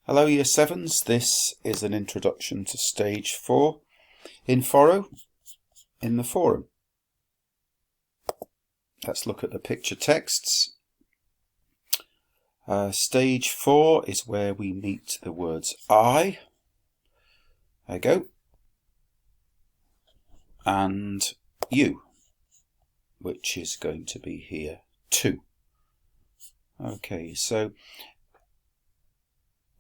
Hello Year 7s, this is an introduction to Stage 4 in Foro in the forum. Let's look at the picture texts. Stage 4 is where we meet the words I, there you go, and you, which is going to be here too. Okay, so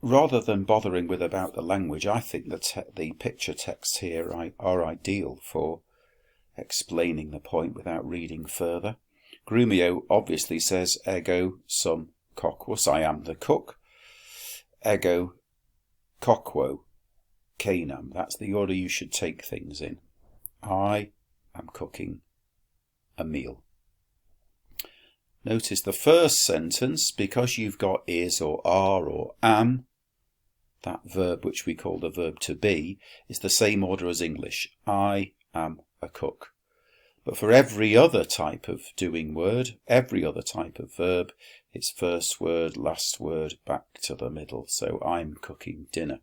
rather than bothering with about the language, I think that the picture texts here are ideal for explaining the point without reading further. Grumio obviously says, ego sum coquus, I am the cook. Ego coquo canam. That's the order you should take things in. I am cooking a meal. Notice the first sentence, because you've got is or are or am, that verb which we call the verb to be, is the same order as English. I am a cook. But for every other type of doing word, every other type of verb, it's first word, last word, back to the middle. So I'm cooking dinner.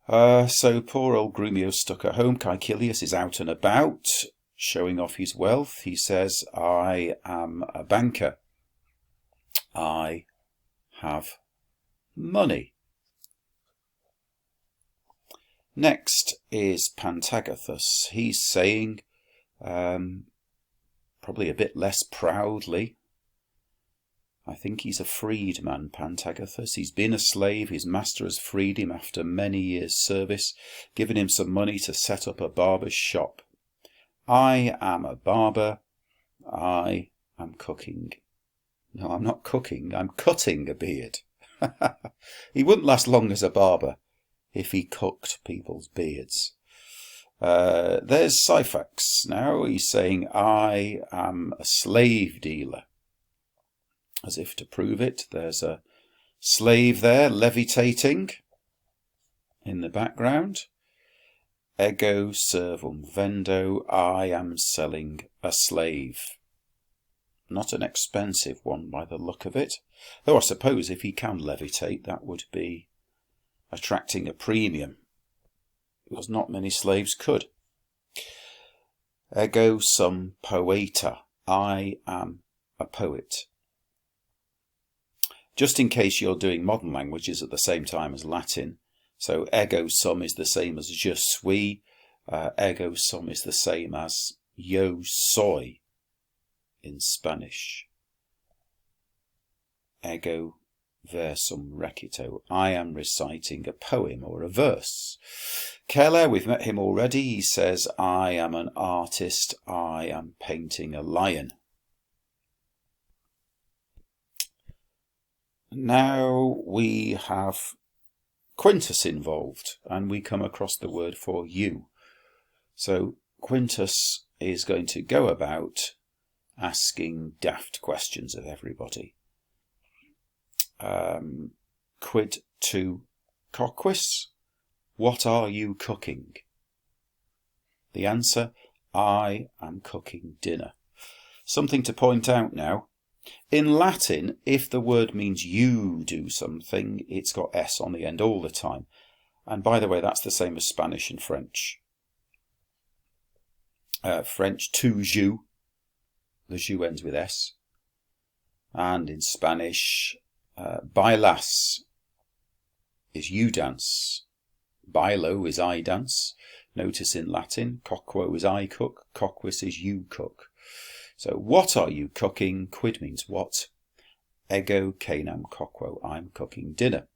So poor old Grumio's stuck at home. Caecilius is out and about, showing off his wealth. He says, I am a banker. I have money. Next is Pantagathus. He's saying, probably a bit less proudly, I think he's a freedman, Pantagathus. He's been a slave. His master has freed him after many years' service, given him some money to set up a barber's shop. I am a barber. I am cooking. No, I'm not cooking. I'm cutting a beard. He wouldn't last long as a barber if he cooked people's beards. There's Syphax. Now he's saying, I am a slave dealer. As if to prove it, there's a slave there levitating in the background. Ego servum vendo. I am selling a slave. Not an expensive one by the look of it. Though I suppose if he can levitate, that would be attracting a premium, because not many slaves could. Ego sum poeta. I am a poet. Just in case you're doing modern languages at the same time as Latin, so ego sum is the same as je suis, ego sum is the same as yo soy in Spanish. Ego versum recito. I am reciting a poem or a verse. Keller, we've met him already. He says, I am an artist. I am painting a lion. Now we have Quintus involved, and we come across the word for you. So Quintus is going to go about asking daft questions of everybody. Quid tu coquis? What are you cooking? The answer, I am cooking dinner. Something to point out now. In Latin, if the word means you do something, it's got S on the end all the time. And by the way, that's the same as Spanish and French. French, tu joues. The jus ends with S. And in Spanish, bailas is you dance. Bailo is I dance. Notice in Latin, coquo is I cook, coquus is you cook. So what are you cooking? Quid means what. Ego canam coquo. I'm cooking dinner.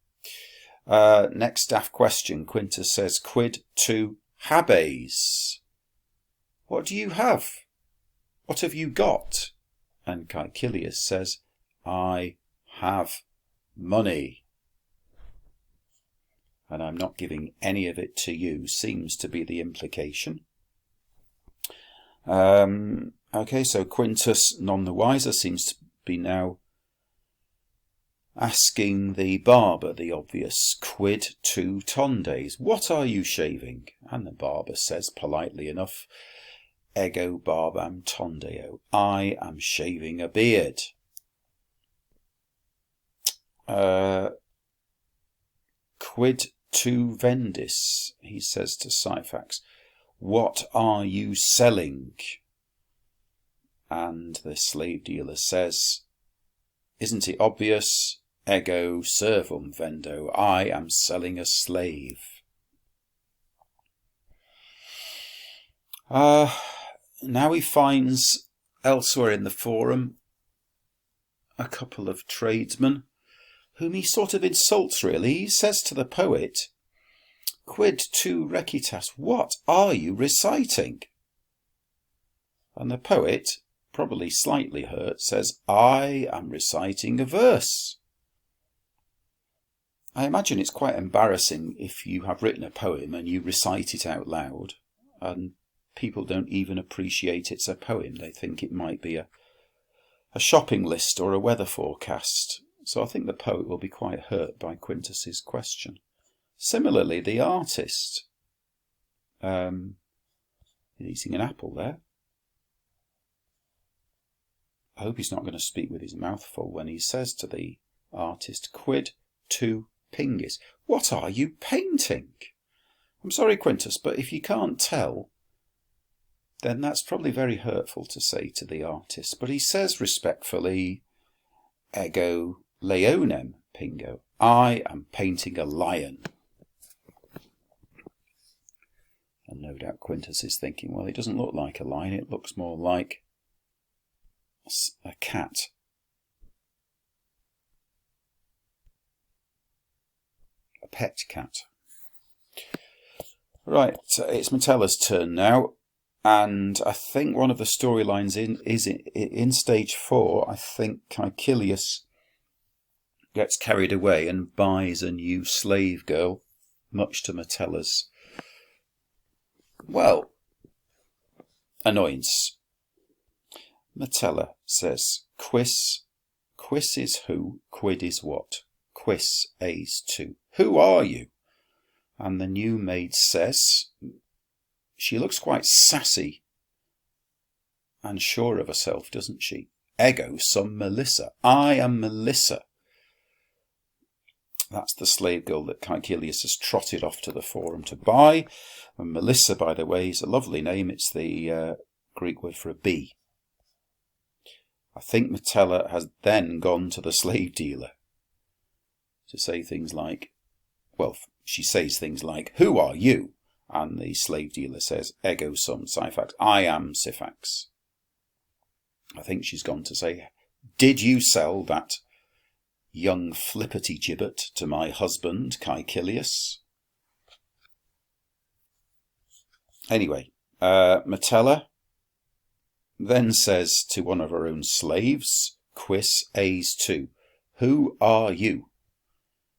Next daft question. Quintus says, quid tu habes? What do you have? What have you got? And Caecilius says, I have money. And I'm not giving any of it to you, seems to be the implication. Okay, so Quintus, none the wiser, seems to be now asking the barber the obvious, quid tu tondes? What are you shaving? And the barber says politely enough, ego barbam tondeo. I am shaving a beard. Quid tu vendis, he says to Syphax. What are you selling? And the slave dealer says, isn't it obvious? Ego servum vendo. I am selling a slave. Now he finds elsewhere in the forum a couple of tradesmen whom he sort of insults, really. He says to the poet, Quid tu recitas? What are you reciting? And the poet, probably slightly hurt, says, I am reciting a verse. I imagine it's quite embarrassing if you have written a poem and you recite it out loud and people don't even appreciate it's a poem. They think it might be a shopping list or a weather forecast. So I think the poet will be quite hurt by Quintus's question. Similarly, the artist, he's eating an apple there. I hope he's not going to speak with his mouth full when he says to the artist, Quid tu pingis? What are you painting? I'm sorry, Quintus, but if you can't tell, then that's probably very hurtful to say to the artist. But he says respectfully, Ego leonem pingo. I am painting a lion. And no doubt Quintus is thinking, well, it doesn't look like a lion. It looks more like a cat. A pet cat. Right, it's Metella's turn now. And I think one of the storylines in stage 4, I think Caecilius gets carried away and buys a new slave girl, much to Metella's, well, annoyance. Metella says, Quis is who, quid is what? Quis es tu. Who are you? And the new maid says, she looks quite sassy and sure of herself, doesn't she? Ego sum Melissa. I am Melissa. That's the slave girl that Caecilius has trotted off to the forum to buy. And Melissa, by the way, is a lovely name. It's the Greek word for a bee. I think Metella has then gone to the slave dealer to say things like, well, she says things like, who are you? And the slave dealer says, Ego sum Syphax. I am Syphax. I think she's gone to say, did you sell that young flippity-gibbet to my husband, Caecilius? Anyway, Metella then says to one of her own slaves, Quis es tu? Who are you?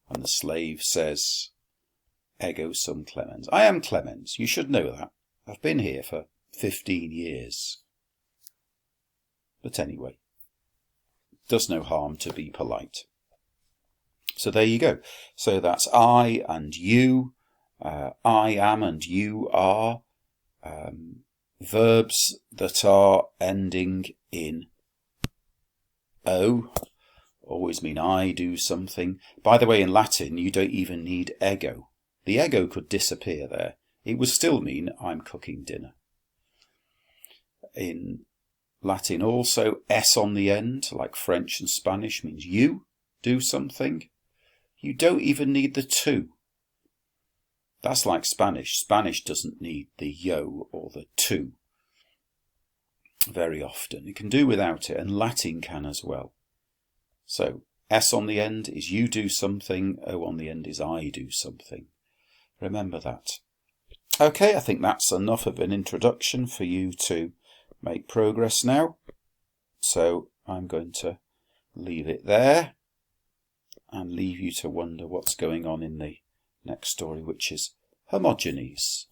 And the slave says, Ego sum Clemens. I am Clemens. You should know that. I've been here for 15 years. But anyway, does no harm to be polite. So there you go. So that's I and you, I am and you are, verbs that are ending in O always mean I do something. By the way, in Latin, you don't even need ego. The ego could disappear there. It would still mean I'm cooking dinner. In Latin also, S on the end, like French and Spanish, means you do something. You don't even need the to. That's like Spanish. Spanish doesn't need the yo or the to very often. It can do without it, and Latin can as well. So, S on the end is you do something, O on the end is I do something. Remember that. Okay, I think that's enough of an introduction for you to make progress now. So I'm going to leave it there and leave you to wonder what's going on in the next story, which is Hermogenes.